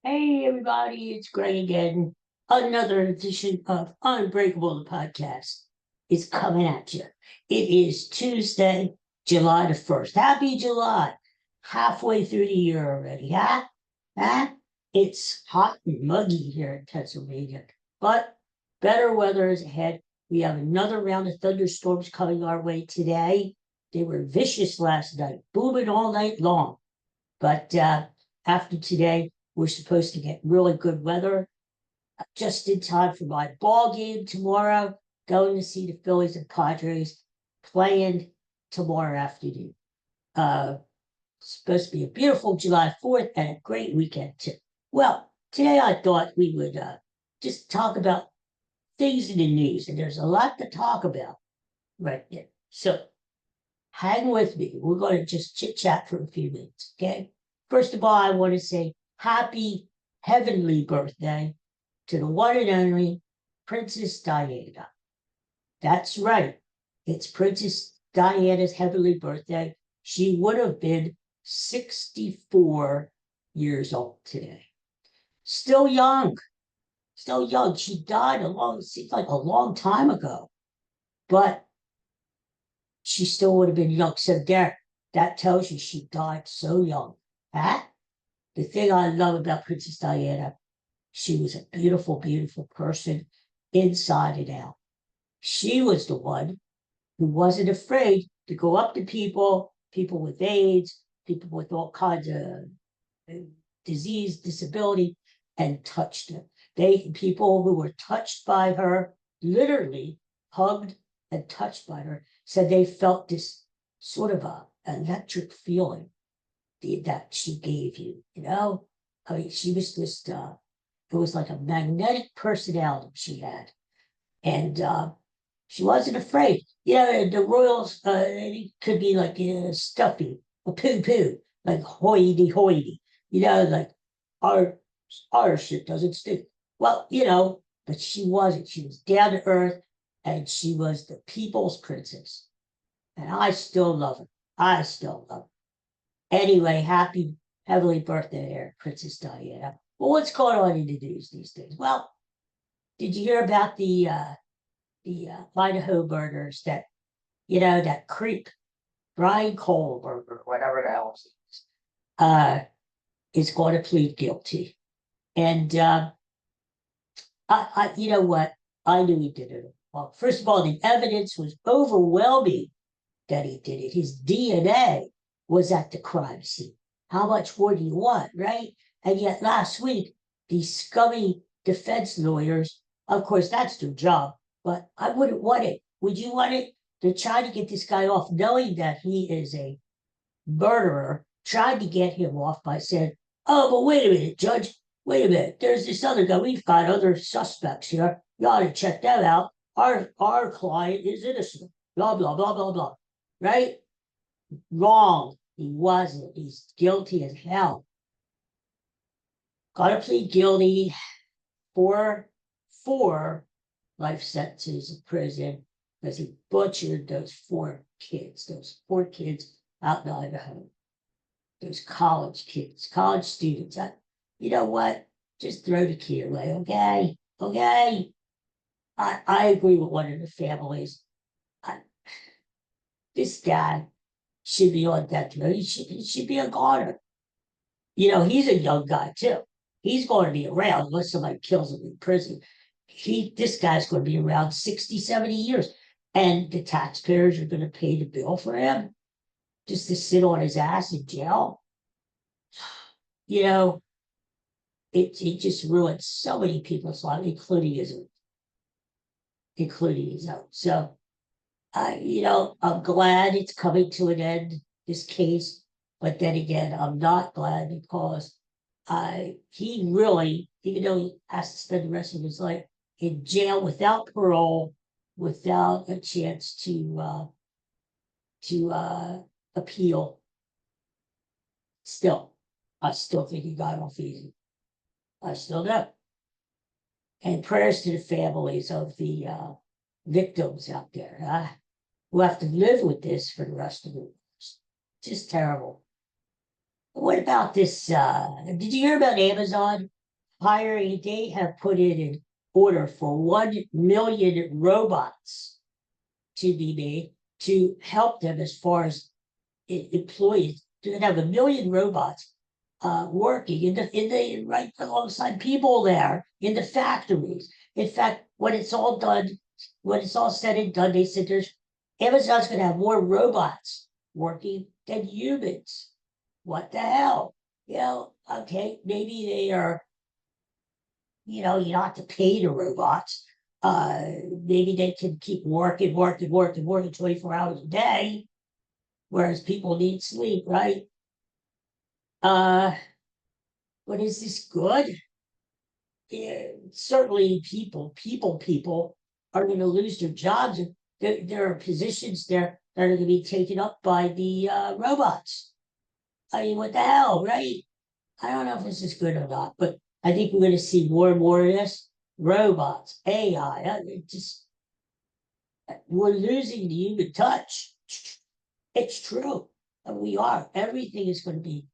Hey, everybody, it's Greg again. Another edition of Unbreakable the podcast is coming at you. It is Tuesday, July the 1st. Happy July. Halfway through the year already, huh? Huh? It's hot and muggy here in Pennsylvania, but better weather is ahead. We have another round of thunderstorms coming our way today. They were vicious last night, booming all night long. But after today, we're supposed to get really good weather just in time for my ball game tomorrow. Going to see the Phillies and Padres playing tomorrow afternoon. Uh, Supposed to be a beautiful July 4th and a great weekend, too. Well, today I thought we would just talk about things in the news, and there's a lot to talk about right there. So hang with me. We're going to just chit chat for a few minutes, okay? First of all, I want to say happy heavenly birthday to the one and only Princess Diana. That's right. It's Princess Diana's heavenly birthday. She would have been 64 years old today. Still young. Still young. She died seems like a long time ago. But she still would have been young. So there, that tells you she died so young. Huh? The thing I love about Princess Diana, she was a beautiful, beautiful person inside and out. She was the one who wasn't afraid to go up to people with AIDS, people with all kinds of disease, disability, and touch them. People who were touched by her, literally hugged and touched by her, said they felt this sort of a electric feeling that she gave you. I mean, she was just it was like a magnetic personality she had, and she wasn't afraid. The royals could be like stuffy, a poo poo, like hoity hoity. Like our our shit doesn't stink. Well, but she wasn't. She was down to earth, and she was the people's princess. And I still love her. I still love her. Anyway, happy heavenly birthday there, Princess Diana. Well, what's going on in the news these days? Well, did you hear about the Idaho murders that creep Brian Kohlberger, whatever the hell he is going to plead guilty. And you know what? I knew he did it. Well, first of all, the evidence was overwhelming that he did it. His DNA was at the crime scene. How much more do you want, right? And yet last week, these scummy defense lawyers, of course, that's their job, but I wouldn't want it. Would you want it? To try to get this guy off, knowing that he is a murderer, tried to get him off by saying, oh, but wait a minute, Judge. Wait a minute. There's this other guy. We've got other suspects here. You ought to check that out. Our client is innocent. Blah, blah, blah, blah, blah. Right? Wrong. He wasn't. He's guilty as hell. Got to plead guilty for four life sentences in prison because he butchered those four kids out in Idaho, those college kids, college students. You know what? Just throw the key away, okay? Okay. I agree with one of the families. I, this guy should be on death row. He should be a goner. He's a young guy too. He's going to be around unless somebody kills him in prison. This guy's going to be around 60, 70 years. And the taxpayers are going to pay the bill for him just to sit on his ass in jail. You know, it just ruined so many people's lives, including his own. So I'm glad it's coming to an end, this case. But then again, I'm not glad because he really, even though he has to spend the rest of his life in jail without parole, without a chance to appeal, still, I still think he got off easy. I still do. And prayers to the families of the victims out there who have to live with this for the rest of their lives. Just terrible. What about this? Did you hear about Amazon hiring? They have put in an order for 1 million robots to be made to help them as far as employees. To have 1 million robots working in the right alongside people there in the factories. In fact, when it's all done, when it's all said and done, they said there's Amazon's going to have more robots working than humans. What the hell? Okay, maybe they are, you don't have to pay the robots. Maybe they can keep working 24 hours a day, whereas people need sleep, right? Uh, but is this good? Yeah, certainly people are going to lose their jobs. There are positions there that are going to be taken up by the robots. I mean, what the hell, right? I don't know if this is good or not, but I think we're going to see more and more of this. Robots, AI, we're losing the human touch. It's true. And we are. Everything is going to be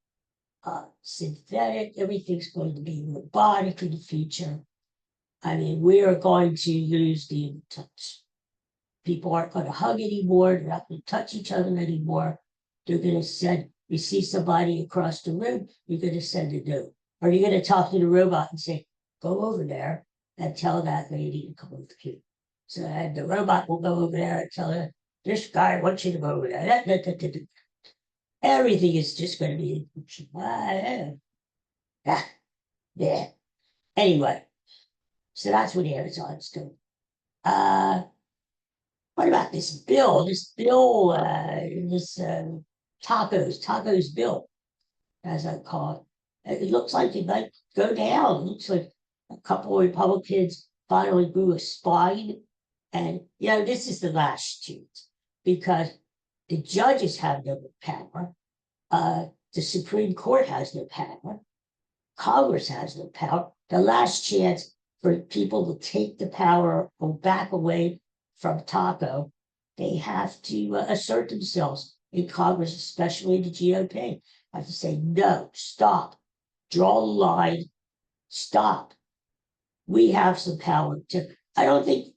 synthetic. Everything's going to be robotic in the future. I mean, we are going to lose the human touch. People aren't going to hug anymore. They're not going to touch each other anymore. They're going to send, you see somebody across the room, you're going to send a note. Or you're going to talk to the robot and say, go over there and tell that lady to come over here. So and the robot will go over there and tell her, this guy wants you to go over there. Everything is just going to be, yeah. Anyway, so that's what Amazon's doing. What about this bill? Tacos bill, as I call it. It looks like it might go down. It looks like a couple of Republicans finally grew a spine. And, this is the last chance because the judges have no power. The Supreme Court has no power. Congress has no power. The last chance for people to take the power or back away from Taco, they have to assert themselves in Congress, especially the GOP. Have to say, no, stop, draw the line, stop. We have some power to. I don't think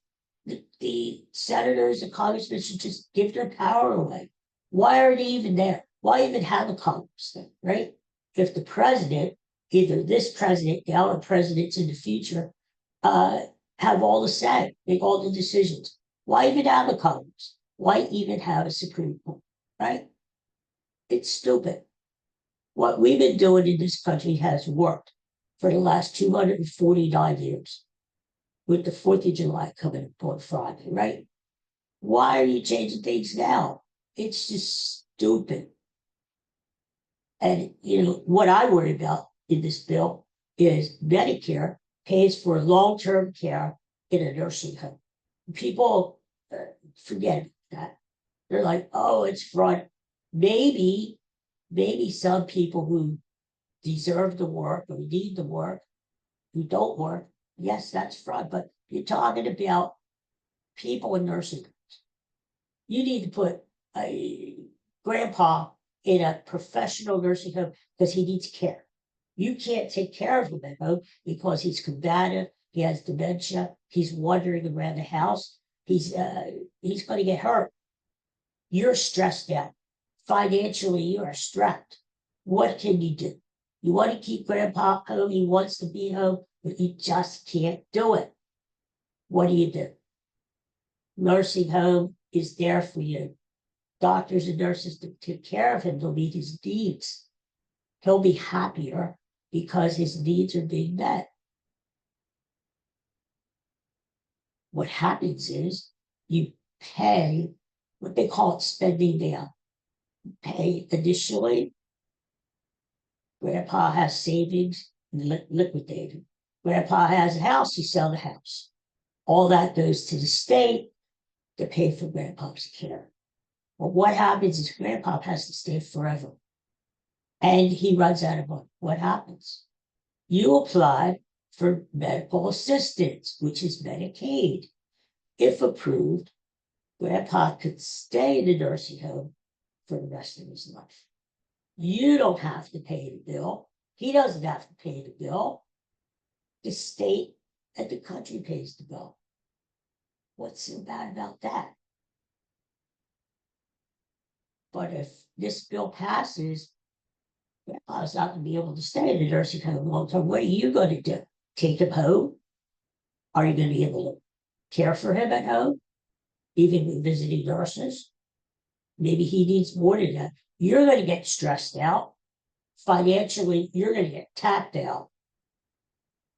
the senators and congressmen should just give their power away. Why are they even there? Why even have a Congress then, right? If the president, either this president now or presidents in the future, have all the say, make all the decisions. Why even have a Congress? Why even have a Supreme Court, right? It's stupid. What we've been doing in this country has worked for the last 249 years, with the 4th of July coming up on Friday, right? Why are you changing things now? It's just stupid. And, what I worry about in this bill is Medicare pays for long-term care in a nursing home. People forget that. They're like, oh, it's fraud. Maybe some people who deserve the work or need the work, who don't work, yes, that's fraud. But you're talking about people in nursing homes. You need to put a grandpa in a professional nursing home because he needs care. You can't take care of him at home because he's combative, he has dementia, he's wandering around the house, he's going to get hurt. You're stressed out. Financially, you are strapped. What can you do? You want to keep grandpa home, he wants to be home, but you just can't do it. What do? Nursing home is there for you. Doctors and nurses to take care of him, to meet his needs. He'll be happier because his needs are being met. What happens is you pay what they call it spending down. You pay initially. Grandpa has savings and liquidated. Grandpa has a house, you sell the house. All that goes to the state to pay for grandpa's care. But what happens is grandpa has to stay forever. And he runs out of money. What happens? You apply for medical assistance, which is Medicaid. If approved, grandpa could stay in the nursing home for the rest of his life. You don't have to pay the bill. He doesn't have to pay the bill. The state and the country pays the bill. What's so bad about that? But if this bill passes, grandpa's not going to be able to stay in the nursing home long term. What are you going to do? Take him home? Are you going to be able to care for him at home? Even with visiting nurses? Maybe he needs more than that. You're going to get stressed out. Financially, you're going to get tapped out.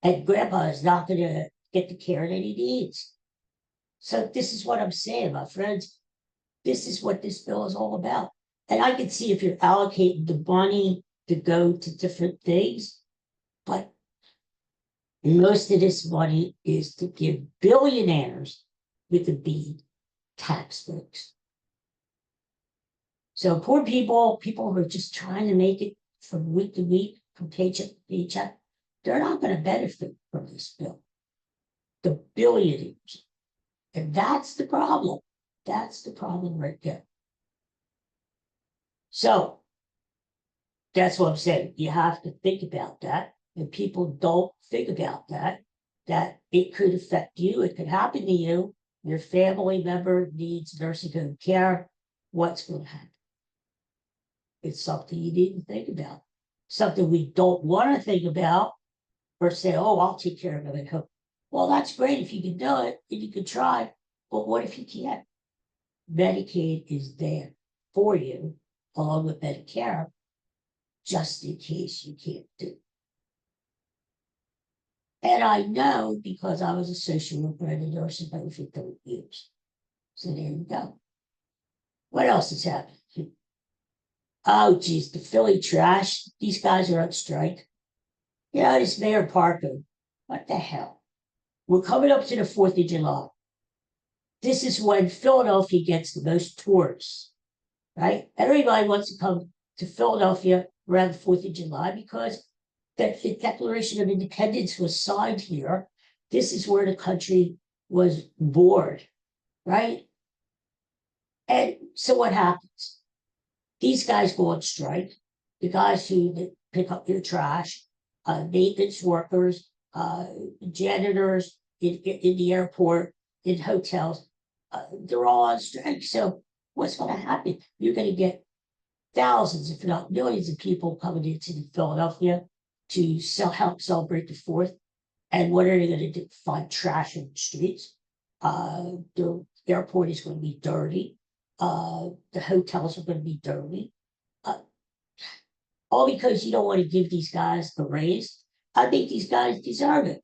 And grandpa is not going to get the care that he needs. So this is what I'm saying, my friends. This is what this bill is all about. And I can see if you're allocating the money to go to different things, but most of this money is to give billionaires with a B tax breaks. So poor people who are just trying to make it from week to week, from paycheck to paycheck, they're not going to benefit from this bill. The billionaires. And that's the problem. That's the problem right there. So that's what I'm saying. You have to think about that. And people don't think about that it could affect you. It could happen to you. Your family member needs nursing home care. What's going to happen? It's something you need to think about. Something we don't want to think about or say, oh, I'll take care of it at home. Well, that's great if you can do it and you can try. But what if you can't? Medicaid is there for you, along with Medicare, just in case you can't do it. And I know because I was a social worker in a nursing home for 30 years. So there you go. What else is happening? Oh, geez, the Philly trash. These guys are on strike. You know, this Mayor Parker. What the hell? We're coming up to the 4th of July. This is when Philadelphia gets the most tourists, right? Everybody wants to come to Philadelphia around the 4th of July because the Declaration of Independence was signed here. This is where the country was born, right? And so what happens? These guys go on strike. The guys who pick up your trash, maintenance workers, janitors in the airport, in hotels, they're all on strike. So what's going to happen? You're going to get thousands, if not millions, of people coming into Philadelphia to help celebrate the 4th. And what are they going to do? Find trash in the streets. The airport is going to be dirty. The hotels are going to be dirty. All because you don't want to give these guys a raise. I think these guys deserve it,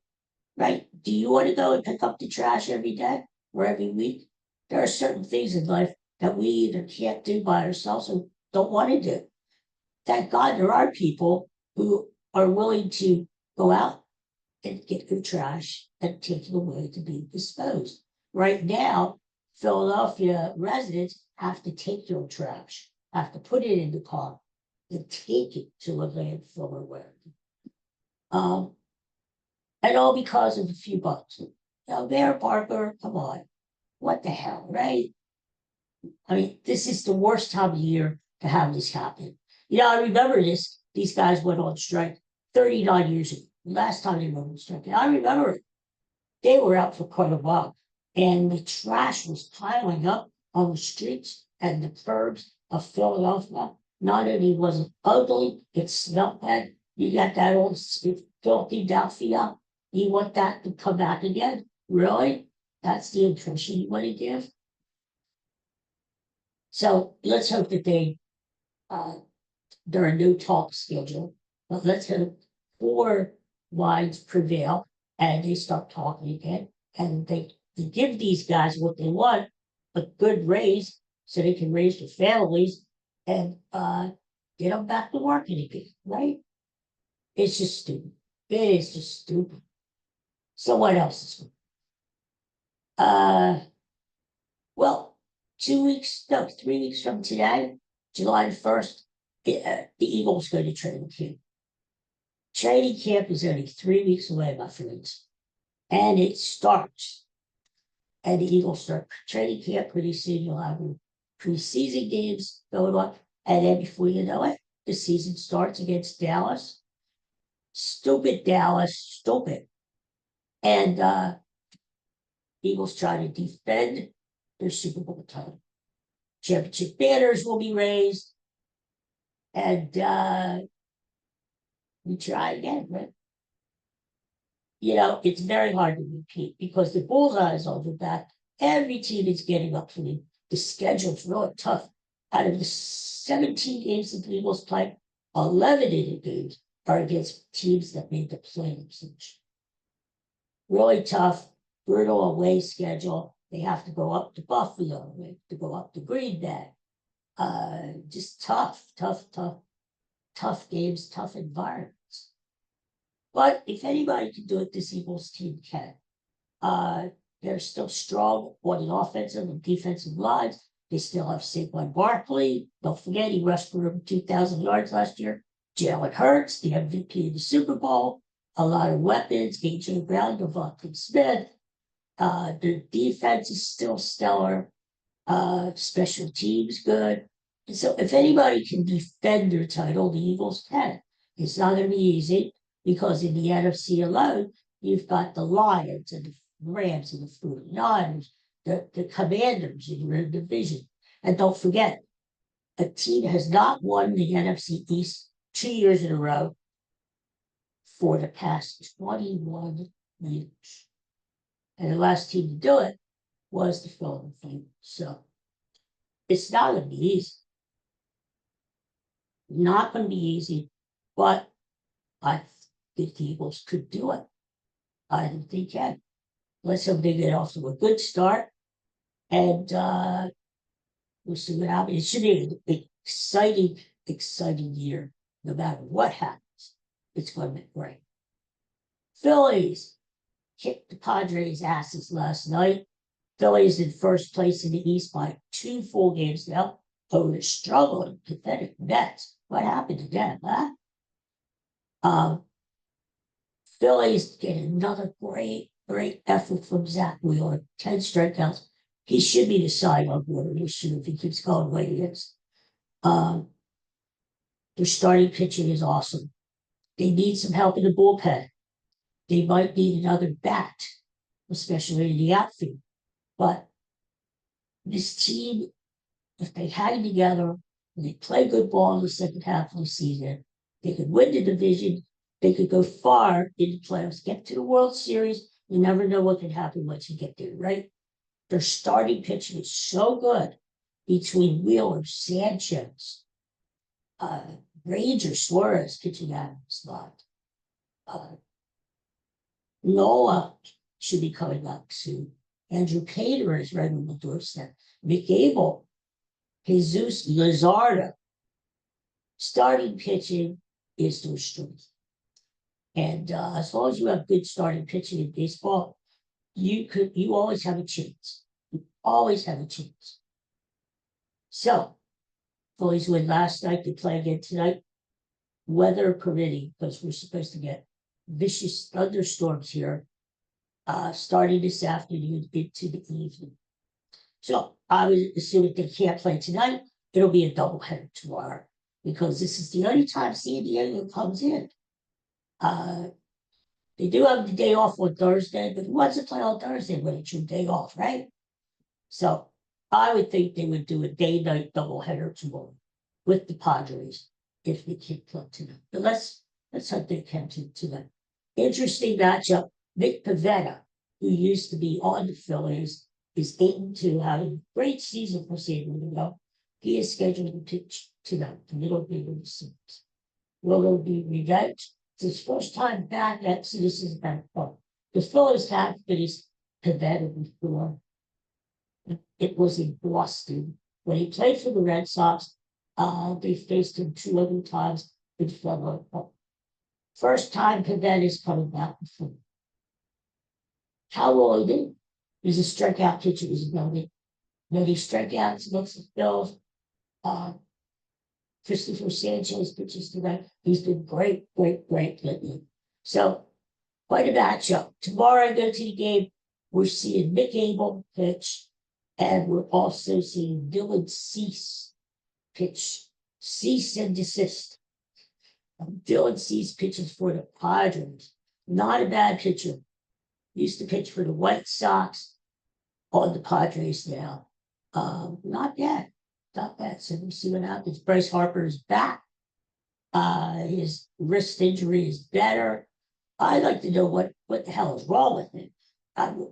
right? Do you want to go and pick up the trash every day or every week? There are certain things in life that we either can't do by ourselves or don't want to do. Thank God there are people who are willing to go out and get their trash and take it away to be disposed. Right now, Philadelphia residents have to take their trash, have to put it in the car and take it to a landfill or wherever. And all because of a few bucks. Now, Mayor Parker, come on. What the hell, right? I mean, this is the worst time of year to have this happen. You know, I remember this. These guys went on strike 39 years ago. Last time they went on strike. And I remember it. They were out for quite a while. And the trash was piling up on the streets and the curbs of Philadelphia. Not only was it ugly, it smelled bad. You got that old filthy Philadelphia. You want that to come back again? Really? That's the impression you want to give? So let's hope that there are no talks scheduled, but let's hope 4 lines prevail and they start talking again and they give these guys what they want, a good raise so they can raise their families and get them back to working again, right? It's just stupid. It is just stupid. So what else is going well, 3 weeks from today, July 1st, the Eagles go to training camp. Training camp is only 3 weeks away, my friends. And it starts. And the Eagles start training camp pretty soon. You'll have preseason games going on. And then before you know it, the season starts against Dallas. Stupid Dallas, stupid. And Eagles try to defend their Super Bowl title. Championship banners will be raised. And we try again, right? It's very hard to repeat because the bullseye is on your back. Every team is getting up for you. The schedule's really tough. Out of the 17 games that the Eagles play, 11 of the games are against teams that made the playoffs. Really tough, brutal away schedule. They have to go up to Buffalo, they have to go up to Green Bay. Just tough games, tough environments. But if anybody can do it, this Eagles team can. They're still strong on an offensive and defensive lines. They still have Saquon Barkley. Don't forget, he rushed for over 2,000 yards last year. Jalen Hurts, the MVP of the Super Bowl. A lot of weapons. A.J. Brown, Devontae Smith. Their defense is still stellar. Special teams good. And so if anybody can defend their title, the Eagles can. It's not going to be easy because in the NFC alone, you've got the Lions and the Rams and the 49ers, the Commanders in your division. And don't forget, a team has not won the NFC East 2 years in a row for the past 21 years. And the last team to do it was the Philadelphia Eagles. So it's not going to be easy. Not going to be easy, but I think the Eagles could do it. I think they can. Let's hope they get off to a good start. And we'll see what happens. It should be an exciting year. No matter what happens, it's going to be great. Phillies kicked the Padres' asses last night. Phillies in first place in the East by 2 full games now. Over the struggling, pathetic Mets. What happened to them, huh? Phillies get another great effort from Zach Wheeler. 10 strikeouts. He should be the side on board this year if he keeps going the way he is. Their starting pitching is awesome. They need some help in the bullpen. They might need another bat, especially in the outfield. But this team, if they hang together and they play good ball in the second half of the season, they could win the division. They could go far in the playoffs, get to the World Series. You never know what can happen once you get there, right? Their starting pitching is so good between Wheeler, Sanchez, Ranger, Suarez pitching out of the spot. Noah should be coming up soon. Andrew Pater is right on the doorstep. McAble, Jesus Luzardo. Starting pitching is their strength. And as long as you have good starting pitching in baseball, you always have a chance. You always have a chance. So, Phillies win last night. They play again tonight. Weather permitting, because we're supposed to get vicious thunderstorms here, starting this afternoon into the evening. So I was assuming they can't play tonight. It'll be a doubleheader tomorrow because this is the only time San Diego comes in. They do have the day off on Thursday, but who wants to play on Thursday when it's your day off, right? So I would think they would do a day-night doubleheader tomorrow with the Padres if they can't play tonight. But let's hope they can tonight. Interesting matchup. Nick Pivetta, who used to be on the Phillies, is 8-2, having a great season for San Diego. He is scheduled to pitch tonight, the middle of the series. Will there be revenge? It's his first time back at Citizens Bank Park. The Phillies have faced Pivetta before. It was in Boston. When he played for the Red Sox, they faced him 2 other times in February. First time Pivetta is coming back before. How will he do? He's a strikeout pitcher. He's many strikeouts against the Phils. Christopher Sanchez pitches tonight. He's been great lately. So, quite a matchup. Tomorrow I go to the game. We're seeing McAble pitch, and we're also seeing Dylan Cease pitch. cease and desist. Dylan Cease pitches for the Padres. Not a bad pitcher. Used to pitch for the White Sox. On the Padres now. Not bad. Not bad. So we'll see what happens. Bryce Harper is back. His wrist injury is better. I'd like to know what the hell is wrong with him.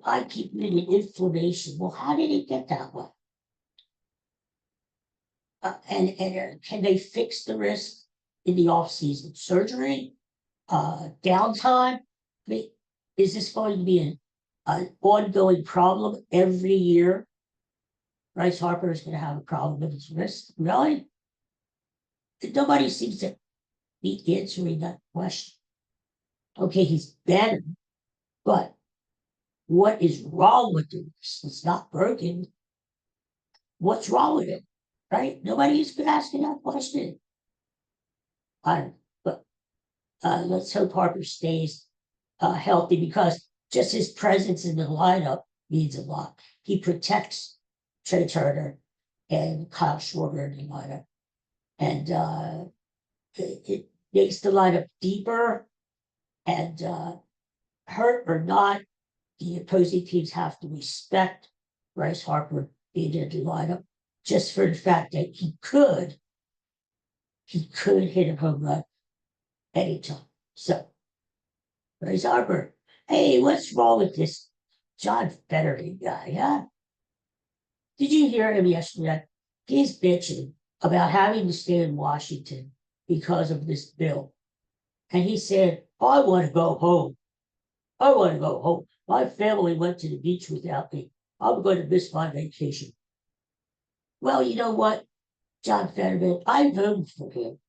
I keep reading inflammation. Well, how did it get that way? And can they fix the wrist in the off-season? Surgery? Downtime? I mean, is this going to be an ongoing problem every year? Bryce Harper is going to have a problem with his wrist. Really? Nobody seems to be answering that question. Okay, he's better, but what is wrong with the wrist? It's not broken. What's wrong with it? Right? Nobody's been asking that question. I don't know, but let's hope Harper stays healthy, because just his presence in the lineup means a lot. He protects Trey Turner and Kyle Schwarber in the lineup. And it makes the lineup deeper, and hurt or not, the opposing teams have to respect Bryce Harper being in the lineup, just for the fact that he could hit a home run anytime. So, Bryce Harper, hey, what's wrong with this John Fetterman guy, huh? Did you hear him yesterday? He's bitching about having to stay in Washington because of this bill. And he said, I want to go home. I want to go home. My family went to the beach without me. I'm going to miss my vacation. Well, you know what, John Fetterman, I voted for him.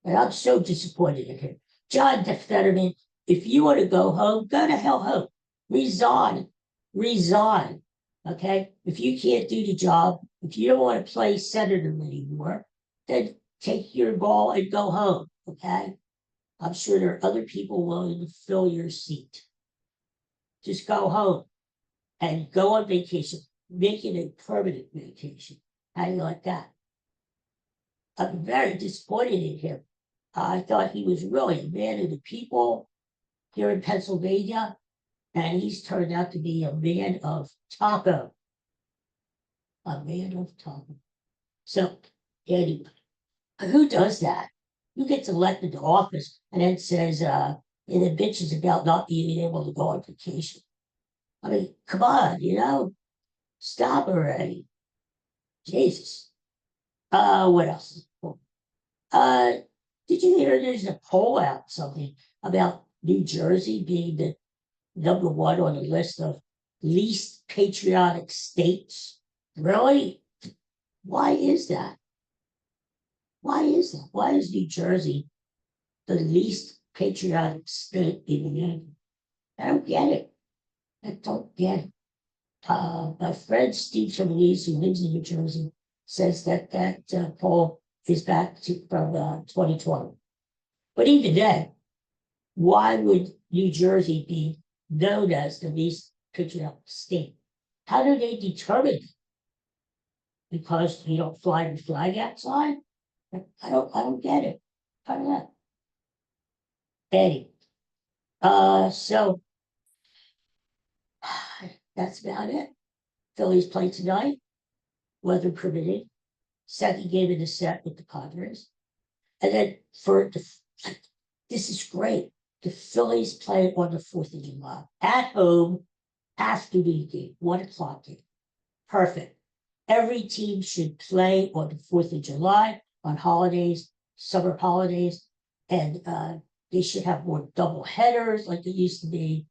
And I'm so disappointed in him. John Fetterman, if you want to go home, go to hell home. Resign. Resign. Okay? If you can't do the job, if you don't want to play senator anymore, then take your ball and go home. Okay? I'm sure there are other people willing to fill your seat. Just go home and go on vacation. Make it a permanent vacation. How do you like that? I'm very disappointed in him. I thought he was really a man of the people here in Pennsylvania, and he's turned out to be a man of taco. A man of taco. So, anyway, who does that? Who gets elected to office and then says, and then bitches about not being able to go on vacation? I mean, come on, stop already. Jesus. What else? Did you hear there's a poll out something about New Jersey being the number one on the list of least patriotic states? Really? Why is that? Why is that? Why is New Jersey the least patriotic state in the Union? I don't get it. I don't get it. My friend Steve Chevalier, who lives in New Jersey, says that poll is back from 2020. But even then, why would New Jersey be known as the least patriotic state? How do they determine it? Because you don't fly the flag outside? I don't get it. I don't know. Anyway, so that's about it. Phillies play tonight, weather permitting. Second game of the set with the Padres. And then this is great. The Phillies play on the 4th of July. At home, after the game, 1:00 game. Perfect. Every team should play on the 4th of July, on holidays, summer holidays, and they should have more double headers like it used to be.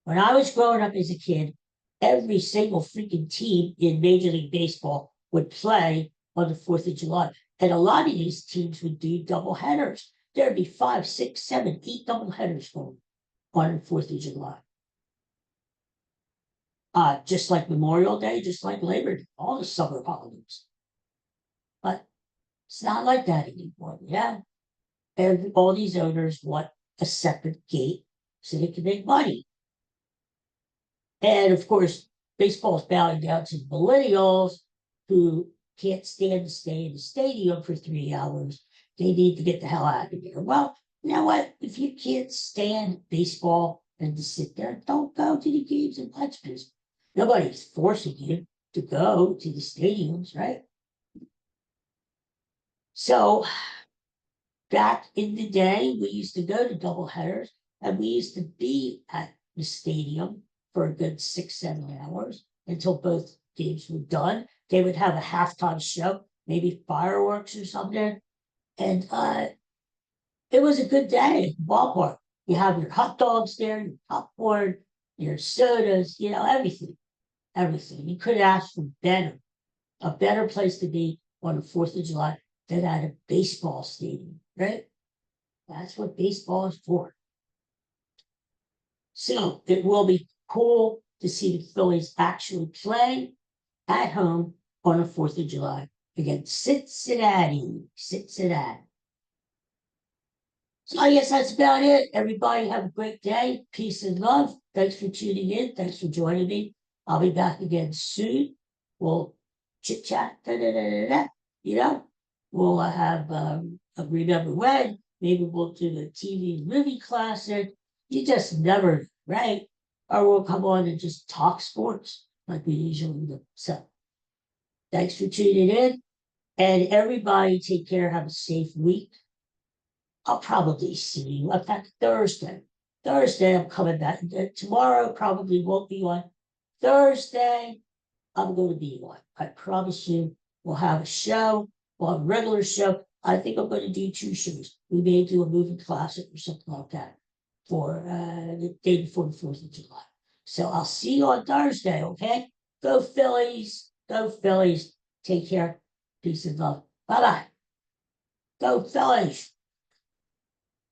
When I was growing up as a kid, every single freaking team in Major League Baseball would play on the 4th of July. And a lot of these teams would do double headers. There'd be 5, 6, 7, 8 double headers going on the 4th of July. Just like Memorial Day, just like Labor Day, all the summer holidays. But it's not like that anymore. Yeah. And all these owners want a separate gate so they can make money. And of course, baseball is bowing down to millennials who can't stand to stay in the stadium for 3 hours. They need to get the hell out of here. Well, you know what? If you can't stand baseball and to sit there, don't go to the games and watch baseball. Nobody's forcing you to go to the stadiums, right? So back in the day, we used to go to doubleheaders and we used to be at the stadium for a good 6, 7 hours until both games were done. They would have a halftime show, maybe fireworks or something. And it was a good day at the ballpark. You have your hot dogs there, your popcorn, your sodas, everything, everything. You could ask for a better place to be on the 4th of July than at a baseball stadium, right? That's what baseball is for. So it will be cool to see the Phillies actually play at home on the 4th of July against Cincinnati. So I guess that's about it. Everybody have a great day. Peace and love. Thanks for tuning in. Thanks for joining me. I'll be back again soon. We'll chit chat. We'll have a remember when. Maybe we'll do the TV and movie classic. You just never, right? Or we'll come on and just talk sports like we usually do. So thanks for tuning in. And everybody take care. Have a safe week. I'll probably see you. In fact, Thursday. I'm coming back. Tomorrow probably won't be on. Thursday, I'm going to be on. I promise you, we'll have a show. We'll have a regular show. I think I'm going to do 2 shows. We may do a movie classic or something like that for the day before the 4th of July. So I'll see you on Thursday, okay? Go Phillies. Go Phillies. Take care. Peace and love. Bye-bye. Go Phillies.